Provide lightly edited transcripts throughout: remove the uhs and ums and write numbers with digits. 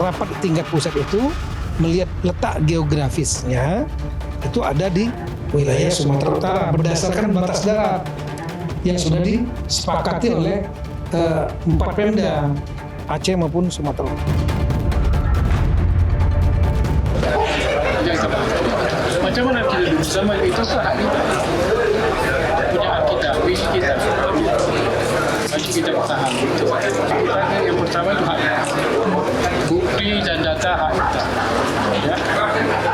rapat tingkat pusat itu melihat letak geografisnya itu ada di wilayah Sumatera Utara berdasarkan batas darat yang sudah disepakati oleh 4 Pemda, Aceh maupun Sumatera. Macam mana kita bersama itu hak kita, punya hak kita, visi kita, mari kita paham itu. Kita yang pertama itu hak kita, bukti dan data hak kita. Ya.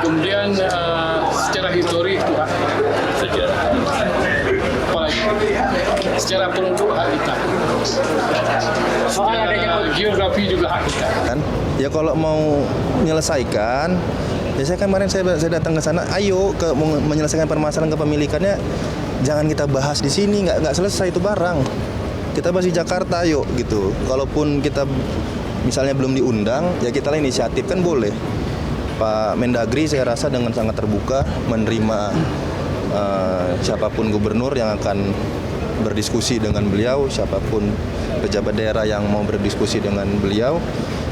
Kemudian secara histori itu hak sejarah, apalagi secara penduduk hak kita. Soal adanya geografi juga hak kita. Ya kalau mau menyelesaikan, ya saya kan kemarin saya datang ke sana, ayo menyelesaikan permasalahan kepemilikannya, jangan kita bahas di sini, nggak selesai itu barang. Kita bahas di Jakarta, ayo gitu. Kalaupun kita misalnya belum diundang, ya kita lah inisiatif kan boleh. Pak Mendagri saya rasa dengan sangat terbuka menerima siapapun gubernur yang akan berdiskusi dengan beliau, siapapun pejabat daerah yang mau berdiskusi dengan beliau.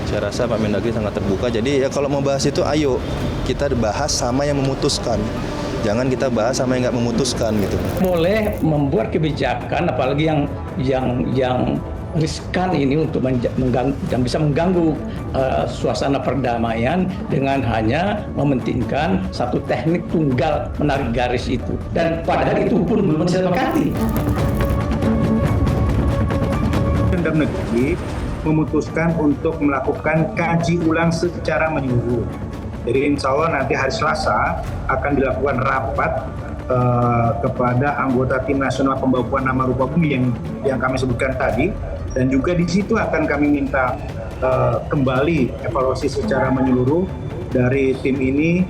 Saya rasa Pak Mendagri sangat terbuka. Jadi ya kalau mau bahas itu, ayo kita bahas sama yang memutuskan. Jangan kita bahas sama yang nggak memutuskan gitu. Boleh membuat kebijakan, apalagi yang riskan ini untuk mengganggu, dan bisa mengganggu suasana perdamaian dengan hanya mementingkan satu teknik tunggal menarik garis itu. Dan padahal itu pun belum disepakati. Dalam negeri memutuskan untuk melakukan kaji ulang secara menyeluruh. Jadi insya Allah nanti hari Selasa akan dilakukan rapat kepada anggota Tim Nasional Pembekuan Nama Rupa Bumi yang kami sebutkan tadi, dan juga di situ akan kami minta kembali evaluasi secara menyeluruh dari tim ini,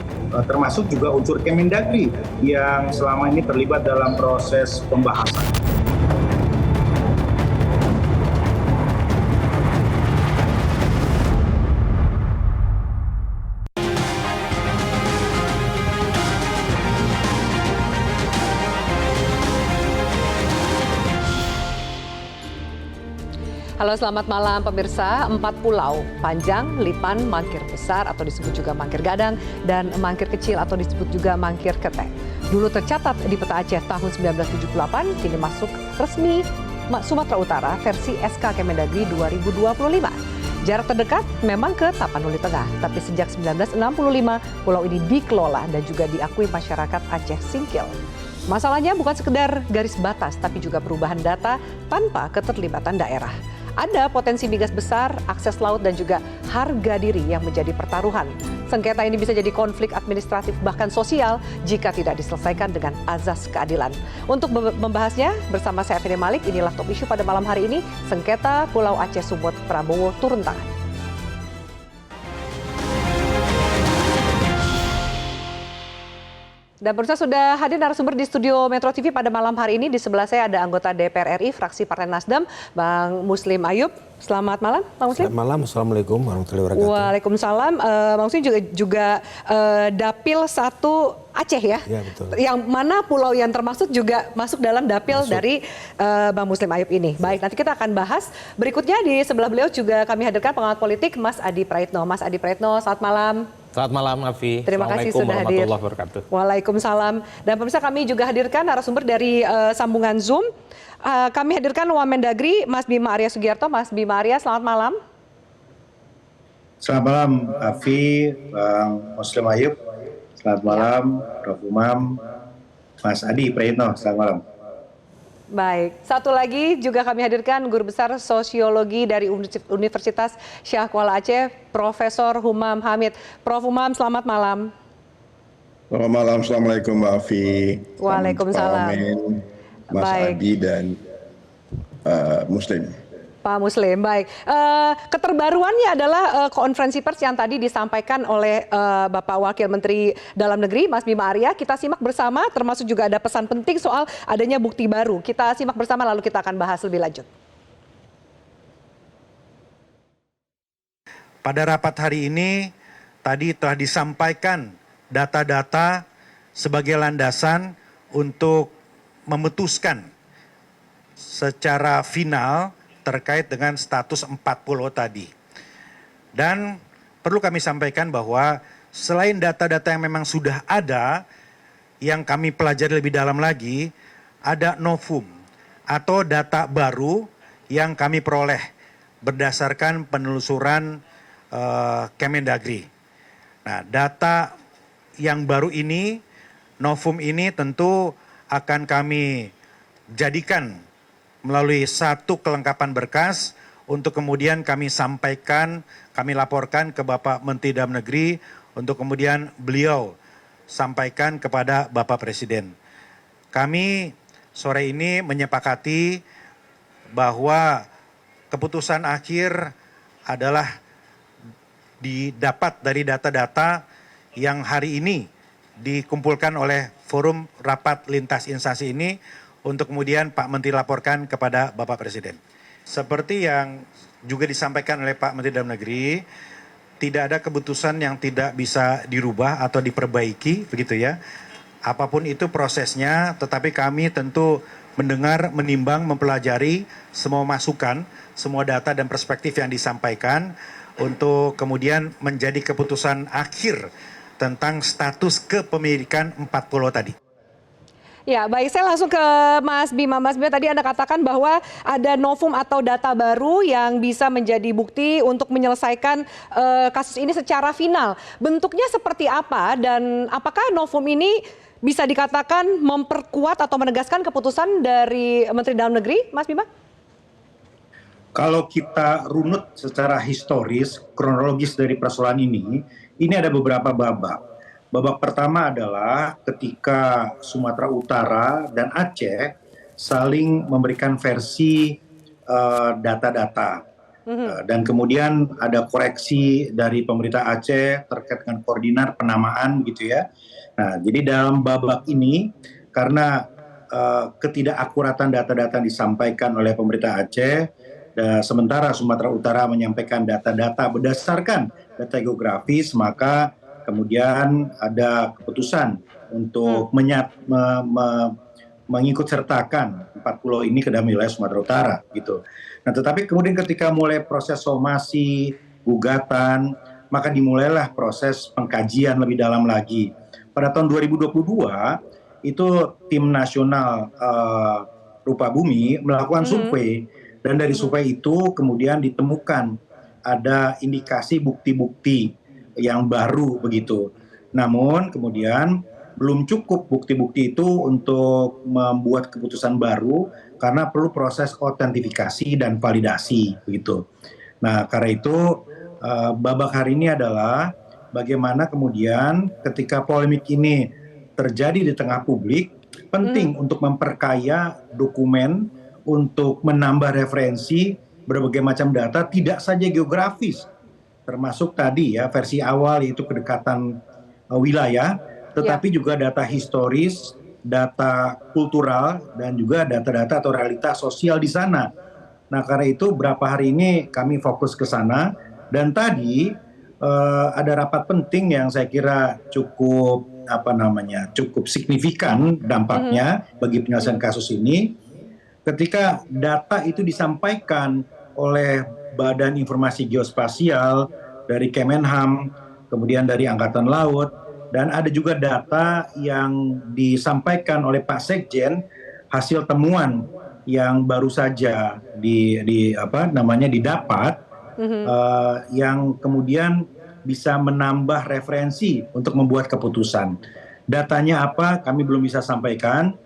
termasuk juga unsur Kemendagri yang selama ini terlibat dalam proses pembahasan. Halo, selamat malam pemirsa. 4 pulau, Panjang, Lipan, Mangkir Besar atau disebut juga Mangkir Gadang, dan Mangkir Kecil atau disebut juga Mangkir Ketek. Dulu tercatat di peta Aceh tahun 1978, kini masuk resmi Sumatera Utara versi SK Kemendagri 2025. Jarak terdekat memang ke Tapanuli Tengah, tapi sejak 1965 pulau ini dikelola dan juga diakui masyarakat Aceh Singkil. Masalahnya bukan sekedar garis batas, tapi juga perubahan data tanpa keterlibatan daerah. Ada potensi migas besar, akses laut, dan juga harga diri yang menjadi pertaruhan. Sengketa ini bisa jadi konflik administratif bahkan sosial jika tidak diselesaikan dengan azas keadilan. Untuk membahasnya bersama saya Fini Malik, inilah top isu pada malam hari ini, sengketa Pulau Aceh Sumut Prabowo turun tangan. Dan pemirsa, sudah hadir narasumber di studio Metro TV pada malam hari ini. Di sebelah saya ada anggota DPR RI fraksi Partai Nasdem, Bang Muslim Ayub. Selamat malam, Bang Muslim. Selamat malam, Assalamualaikum warahmatullahi wabarakatuh. Waalaikumsalam. Bang Muslim juga Dapil 1 Aceh ya? Ya, betul. Yang mana pulau yang termasuk juga masuk dalam dapil dari Bang Muslim Ayub ini. Baik, nanti kita akan bahas. Berikutnya di sebelah beliau juga kami hadirkan pengamat politik Mas Adi Praitno. Mas Adi Praitno, selamat malam. Selamat malam, Afi. Terima kasih sudah hadir. Waalaikumsalam. Dan pemirsa, kami juga hadirkan narasumber dari sambungan Zoom. Kami hadirkan Wamendagri, Mas Bima Arya Sugiarto. Mas Bima Arya, selamat malam. Selamat malam, Afi, Bang Muslim Ayub. Selamat malam, Prof. Umam, Mas Adi Praitno. Selamat malam. Baik, satu lagi juga kami hadirkan Guru Besar Sosiologi dari Universitas Syah Kuala Aceh, Profesor Humam Hamid. Prof. Humam, selamat malam. Selamat malam, Assalamualaikum Mbak Afi. Waalaikumsalam. Mas Baik. Adi dan Muslim. Pak Muslim, baik. Keterbaruannya adalah konferensi pers yang tadi disampaikan oleh Bapak Wakil Menteri Dalam Negeri, Mas Bima Arya. Kita simak bersama, termasuk juga ada pesan penting soal adanya bukti baru. Kita simak bersama lalu kita akan bahas lebih lanjut. Pada rapat hari ini, tadi telah disampaikan data-data sebagai landasan untuk memutuskan secara final terkait dengan status 4 pulau tadi. Dan perlu kami sampaikan bahwa selain data-data yang memang sudah ada, yang kami pelajari lebih dalam lagi, ada novum atau data baru yang kami peroleh berdasarkan penelusuran Kemendagri. Nah, data yang baru ini, novum ini tentu akan kami jadikan melalui satu kelengkapan berkas untuk kemudian kami sampaikan, kami laporkan ke Bapak Menteri Dalam Negeri untuk kemudian beliau sampaikan kepada Bapak Presiden. Kami sore ini menyepakati bahwa keputusan akhir adalah didapat dari data-data yang hari ini dikumpulkan oleh forum rapat lintas instansi ini untuk kemudian Pak Menteri laporkan kepada Bapak Presiden. Seperti yang juga disampaikan oleh Pak Menteri Dalam Negeri, tidak ada keputusan yang tidak bisa dirubah atau diperbaiki, begitu ya. Apapun itu prosesnya, tetapi kami tentu mendengar, menimbang, mempelajari semua masukan, semua data dan perspektif yang disampaikan untuk kemudian menjadi keputusan akhir tentang status kepemilikan 4 pulau tadi. Ya, baik. Saya langsung ke Mas Bima. Mas Bima, tadi Anda katakan bahwa ada novum atau data baru yang bisa menjadi bukti untuk menyelesaikan kasus ini secara final. Bentuknya seperti apa dan apakah novum ini bisa dikatakan memperkuat atau menegaskan keputusan dari Menteri Dalam Negeri, Mas Bima? Kalau kita runut secara historis, kronologis dari persoalan ini ada beberapa babak. Babak pertama adalah ketika Sumatera Utara dan Aceh saling memberikan versi data-data. Dan kemudian ada koreksi dari pemerintah Aceh terkait dengan koordinat penamaan gitu ya. Nah, jadi dalam babak ini karena ketidakakuratan data-data yang disampaikan oleh pemerintah Aceh, sementara Sumatera Utara menyampaikan data-data berdasarkan data geografis, maka kemudian ada keputusan untuk mengikut sertakan 4 pulau ini ke dalam wilayah Sumatera Utara gitu. Nah, tetapi kemudian ketika mulai proses somasi, gugatan, maka dimulailah proses pengkajian lebih dalam lagi. Pada tahun 2022 itu tim nasional Rupa Bumi melakukan survei, dan dari survei itu kemudian ditemukan ada indikasi bukti-bukti yang baru begitu. Namun kemudian belum cukup bukti-bukti itu untuk membuat keputusan baru karena perlu proses autentifikasi dan validasi begitu. Nah, karena itu babak hari ini adalah bagaimana kemudian ketika polemik ini terjadi di tengah publik, penting untuk memperkaya dokumen, untuk menambah referensi berbagai macam data, tidak saja geografis, termasuk tadi ya versi awal yaitu kedekatan wilayah, tetapi juga data historis, data kultural, dan juga data-data atau realitas sosial di sana. Nah, karena itu beberapa hari ini kami fokus ke sana, dan tadi ada rapat penting yang saya kira cukup cukup signifikan dampaknya bagi penyelesaian kasus ini. Ketika data itu disampaikan oleh Badan Informasi Geospasial, dari Kemenham, kemudian dari Angkatan Laut, dan ada juga data yang disampaikan oleh Pak Sekjen, hasil temuan yang baru saja didapat, yang kemudian bisa menambah referensi untuk membuat keputusan. Datanya apa? Kami belum bisa sampaikan.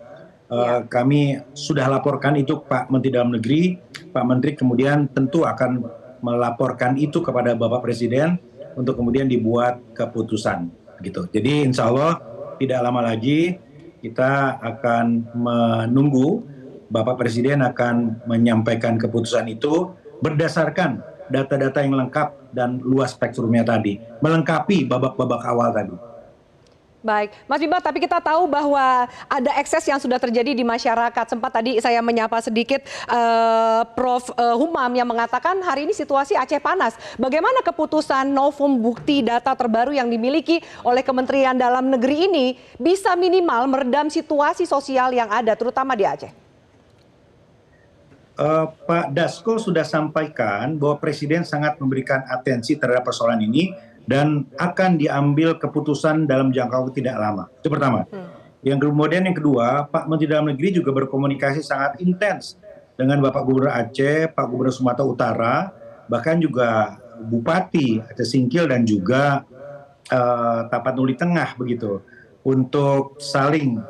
Kami sudah laporkan itu Pak Menteri Dalam Negeri. Pak Menteri kemudian tentu akan melaporkan itu kepada Bapak Presiden untuk kemudian dibuat keputusan gitu. Jadi insya Allah tidak lama lagi kita akan menunggu Bapak Presiden akan menyampaikan keputusan itu berdasarkan data-data yang lengkap dan luas spektrumnya tadi, melengkapi babak-babak awal tadi. Baik, Mas Bima, tapi kita tahu bahwa ada ekses yang sudah terjadi di masyarakat. Sempat tadi saya menyapa sedikit Prof. Humam yang mengatakan hari ini situasi Aceh panas. Bagaimana keputusan novum bukti data terbaru yang dimiliki oleh Kementerian Dalam Negeri ini bisa minimal meredam situasi sosial yang ada, terutama di Aceh? Pak Dasko sudah sampaikan bahwa Presiden sangat memberikan atensi terhadap persoalan ini dan akan diambil keputusan dalam jangka waktu tidak lama. Itu pertama. Yang kemudian yang kedua, Pak Menteri Dalam Negeri juga berkomunikasi sangat intens dengan Bapak Gubernur Aceh, Pak Gubernur Sumatera Utara, bahkan juga Bupati Aceh Singkil dan juga Tapanuli Tengah begitu, untuk saling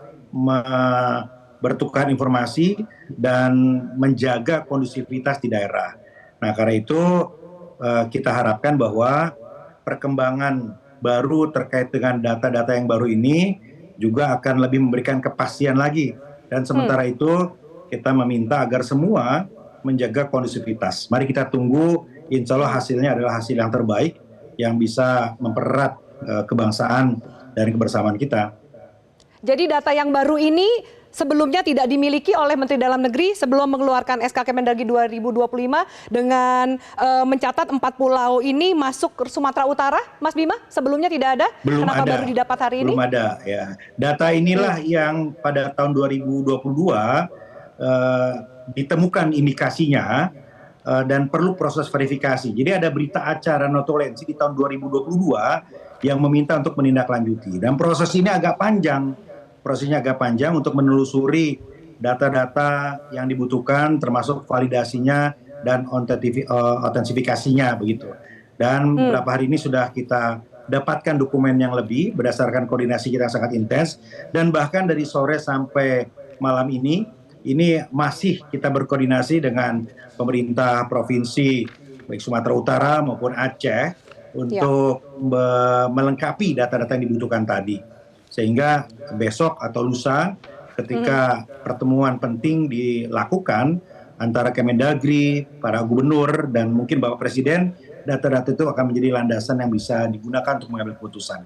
bertukar informasi dan menjaga kondusivitas di daerah. Nah, karena itu kita harapkan bahwa perkembangan baru terkait dengan data-data yang baru ini juga akan lebih memberikan kepastian lagi. Dan sementara itu kita meminta agar semua menjaga kondusivitas. Mari kita tunggu, insya Allah hasilnya adalah hasil yang terbaik yang bisa mempererat kebangsaan dan kebersamaan kita. Jadi data yang baru ini sebelumnya tidak dimiliki oleh Menteri Dalam Negeri sebelum mengeluarkan SK Kemendagri 2025 dengan mencatat 4 pulau ini masuk ke Sumatera Utara, Mas Bima? Sebelumnya tidak ada? Belum Kenapa ada. baru didapat hari ini? Belum ada, ya. Data inilah yang pada tahun 2022 ditemukan indikasinya dan perlu proses verifikasi. Jadi ada berita acara notulensi di tahun 2022 yang meminta untuk menindaklanjuti. Dan proses ini agak panjang. Prosesnya agak panjang untuk menelusuri data-data yang dibutuhkan, termasuk validasinya dan autentifikasinya begitu. Dan beberapa hari ini sudah kita dapatkan dokumen yang lebih berdasarkan koordinasi kita sangat intens, dan bahkan dari sore sampai malam ini masih kita berkoordinasi dengan pemerintah provinsi baik Sumatera Utara maupun Aceh untuk melengkapi data-data yang dibutuhkan tadi. Sehingga besok atau lusa ketika pertemuan penting dilakukan antara Kemendagri, para gubernur, dan mungkin Bapak Presiden, data-data itu akan menjadi landasan yang bisa digunakan untuk mengambil keputusan.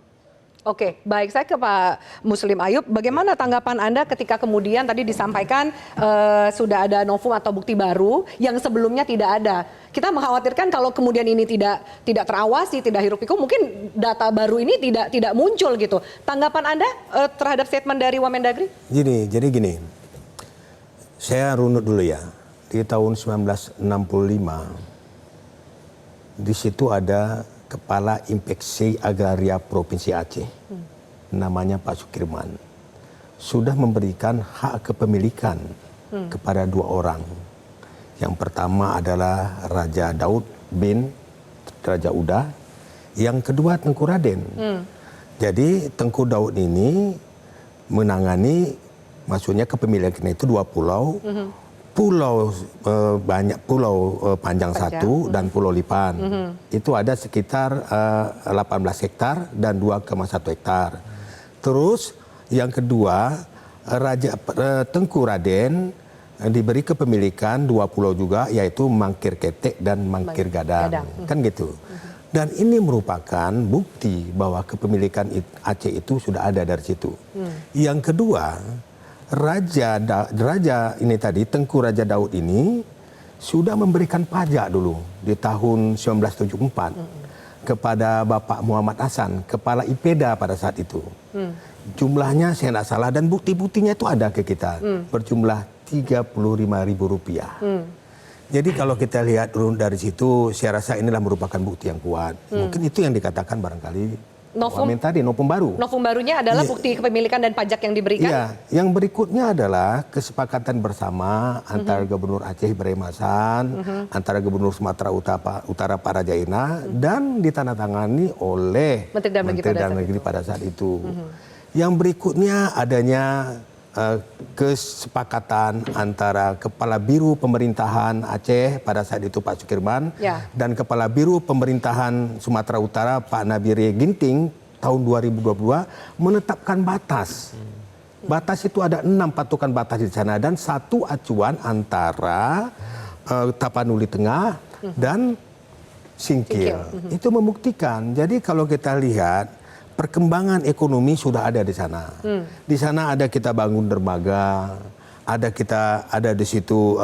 Oke, baik. Saya ke Pak Muslim Ayub. Bagaimana tanggapan Anda ketika kemudian tadi disampaikan sudah ada novum atau bukti baru yang sebelumnya tidak ada? Kita mengkhawatirkan kalau kemudian ini tidak terawasi, tidak hiruk pikuk, mungkin data baru ini tidak muncul gitu. Tanggapan Anda terhadap statement dari Wamendagri? Jadi gini, saya runut dulu ya. Di tahun 1965, di situ ada Kepala Inspeksi Agraria Provinsi Aceh, namanya Pak Sukirman, sudah memberikan hak kepemilikan kepada 2 orang. Yang pertama adalah Raja Daud bin Raja Uda, yang kedua Tengku Raden. Jadi Tengku Daud ini menangani, maksudnya kepemilikan itu 2 pulau. Banyak pulau Panjang 1 dan Pulau Lipan. Itu ada sekitar 18 hektar dan 2,1 hektar. Terus yang kedua, Raja Tengku Raden diberi kepemilikan 2 pulau juga, yaitu Mangkir Ketek dan Mangkir Gadang. Kan gitu. Dan ini merupakan bukti bahwa kepemilikan Aceh itu sudah ada dari situ. Yang kedua, Raja ini tadi, Tengku Raja Daud ini sudah memberikan pajak dulu di tahun 1974 kepada Bapak Muhammad Hasan, Kepala IPEDA pada saat itu. Jumlahnya saya tidak salah dan bukti-buktinya itu ada ke kita, berjumlah Rp35.000. Jadi kalau kita lihat dari situ, saya rasa inilah merupakan bukti yang kuat. Mungkin itu yang dikatakan barangkali novum baru. Novum barunya adalah bukti kepemilikan dan pajak yang diberikan. Iya, yang berikutnya adalah kesepakatan bersama antara Gubernur Aceh Ibrahim Hasan, antara Gubernur Sumatera Utara Pak Raja Ina, dan ditandatangani oleh Menteri Dalam Negeri pada saat itu. Yang berikutnya adanya kesepakatan antara Kepala Biro Pemerintahan Aceh pada saat itu Pak Sukirman dan Kepala Biro Pemerintahan Sumatera Utara Pak Nabire Ginting tahun 2022 menetapkan batas. Batas itu ada 6 patokan batas di sana dan 1 acuan antara Tapanuli Tengah dan Singkil. Itu membuktikan. Jadi kalau kita lihat perkembangan ekonomi sudah ada di sana. Di sana ada kita bangun dermaga, ada di situ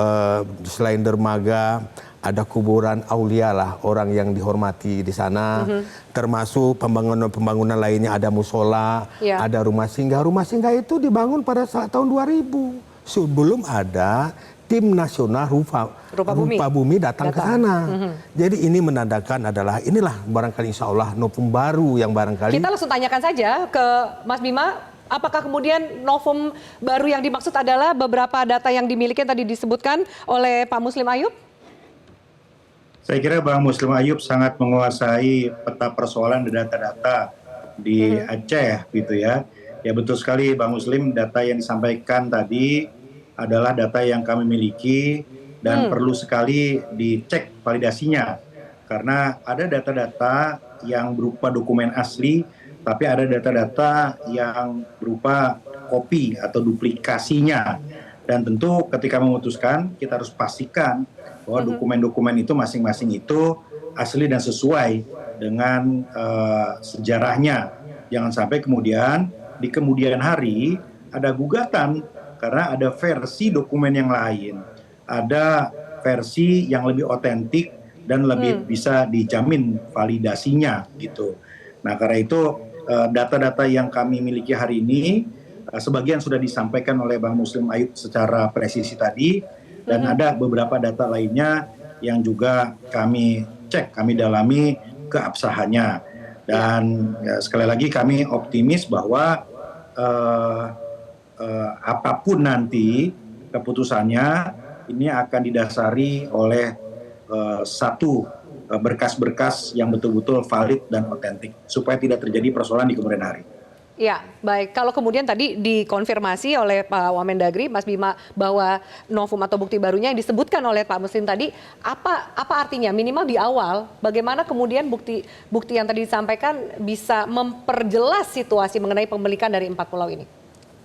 selain dermaga ada kuburan aulia lah, orang yang dihormati di sana. Termasuk pembangunan lainnya, ada musola, ada rumah singgah. Rumah singgah itu dibangun pada saat tahun 2000. Sebelum ada tim nasional rupa bumi datang ke sana. Jadi ini menandakan adalah inilah barangkali insya Allah novum baru yang barangkali. Kita langsung tanyakan saja ke Mas Bima, apakah kemudian novum baru yang dimaksud adalah beberapa data yang dimiliki tadi disebutkan oleh Pak Muslim Ayub? Saya kira Bang Muslim Ayub sangat menguasai peta persoalan dan data-data di Aceh gitu ya. Ya betul sekali Bang Muslim, data yang disampaikan tadi adalah data yang kami miliki dan perlu sekali dicek validasinya. Karena ada data-data yang berupa dokumen asli, tapi ada data-data yang berupa kopi atau duplikasinya. Dan tentu ketika memutuskan kita harus pastikan bahwa dokumen-dokumen itu masing-masing itu asli dan sesuai dengan sejarahnya. Jangan sampai kemudian di kemudian hari ada gugatan karena ada versi dokumen yang lain. Ada versi yang lebih otentik dan lebih bisa dijamin validasinya gitu. Nah karena itu data-data yang kami miliki hari ini sebagian sudah disampaikan oleh Bang Muslim Ayub secara presisi tadi, dan ada beberapa data lainnya yang juga kami cek, kami dalami keabsahannya. Dan sekali lagi kami optimis bahwa apapun nanti keputusannya ini akan didasari oleh satu berkas-berkas yang betul-betul valid dan otentik supaya tidak terjadi persoalan di kemudian hari. Ya, baik. Kalau kemudian tadi dikonfirmasi oleh Pak Wamendagri, Mas Bima, bahwa novum atau bukti barunya yang disebutkan oleh Pak Muslim tadi, apa artinya? Minimal di awal, bagaimana kemudian bukti yang tadi disampaikan bisa memperjelas situasi mengenai pemilikan dari 4 pulau ini?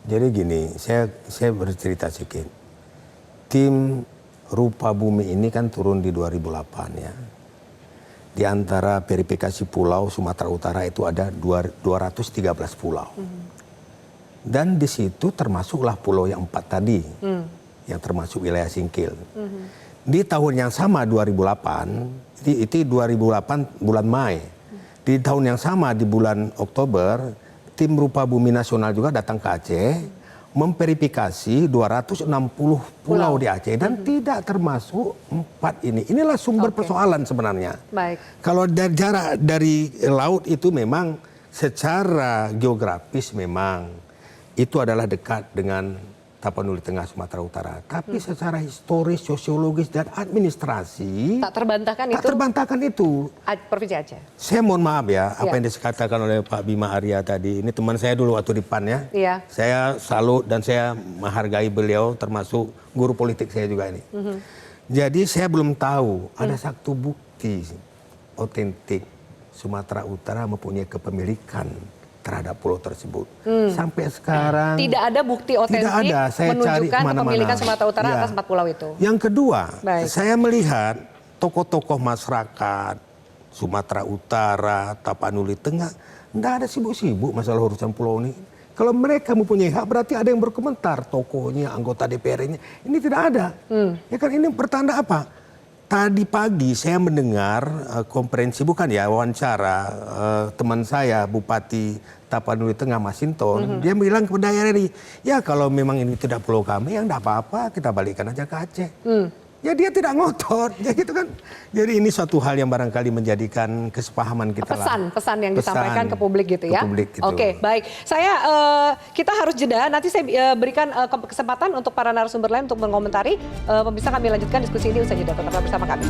Jadi gini, saya bercerita sedikit. Tim Rupa Bumi ini kan turun di 2008 ya. Di antara verifikasi pulau Sumatera Utara itu ada 213 pulau. Dan di situ termasuklah pulau yang 4 tadi, yang termasuk wilayah Singkil. Di tahun yang sama 2008, itu 2008 bulan Mei. Di tahun yang sama di bulan Oktober, tim Rupa Bumi Nasional juga datang ke Aceh, memverifikasi 260 pulau di Aceh dan tidak termasuk 4 ini. Inilah sumber persoalan sebenarnya. Baik. Kalau dari jarak dari laut itu memang secara geografis memang itu adalah dekat dengan Tapanuli Tengah Sumatera Utara. Tapi secara historis, sosiologis dan administrasi tak terbantahkan itu. Provinsi Aceh. Saya mohon maaf ya, apa yang dikatakan oleh Pak Bima Arya tadi. Ini teman saya dulu waktu di PAN ya. Iya. Saya salut dan saya menghargai beliau, termasuk guru politik saya juga ini. Jadi saya belum tahu ada satu bukti otentik Sumatera Utara mempunyai kepemilikan terhadap pulau tersebut. Sampai sekarang tidak ada bukti otentik menunjukkan kepemilikan Sumatera Utara atas 4 pulau itu. Yang kedua, saya melihat tokoh-tokoh masyarakat Sumatera Utara, Tapanuli Tengah, tidak ada sibuk-sibuk masalah urusan pulau ini. Kalau mereka mempunyai hak, berarti ada yang berkomentar, tokohnya, anggota DPR-nya. Ini tidak ada. Ya kan, ini pertanda apa? Tadi pagi saya mendengar konferensi, bukan ya, wawancara teman saya Bupati Tapanuli Tengah Masinton. Dia bilang kepada RRI, ya kalau memang ini tidak pulau kami, ya enggak apa-apa, kita balikkan aja ke Aceh. Ya dia tidak ngotot, ya gitu kan. Jadi ini suatu hal yang barangkali menjadikan kesepahaman kita. Pesan yang disampaikan ke publik gitu ya. Gitu. Oke, baik. Kita harus jeda. Nanti saya berikan kesempatan untuk para narasumber lain untuk mengomentari. Pemirsa, kami lanjutkan diskusi ini usai jeda. Tetaplah bersama kami.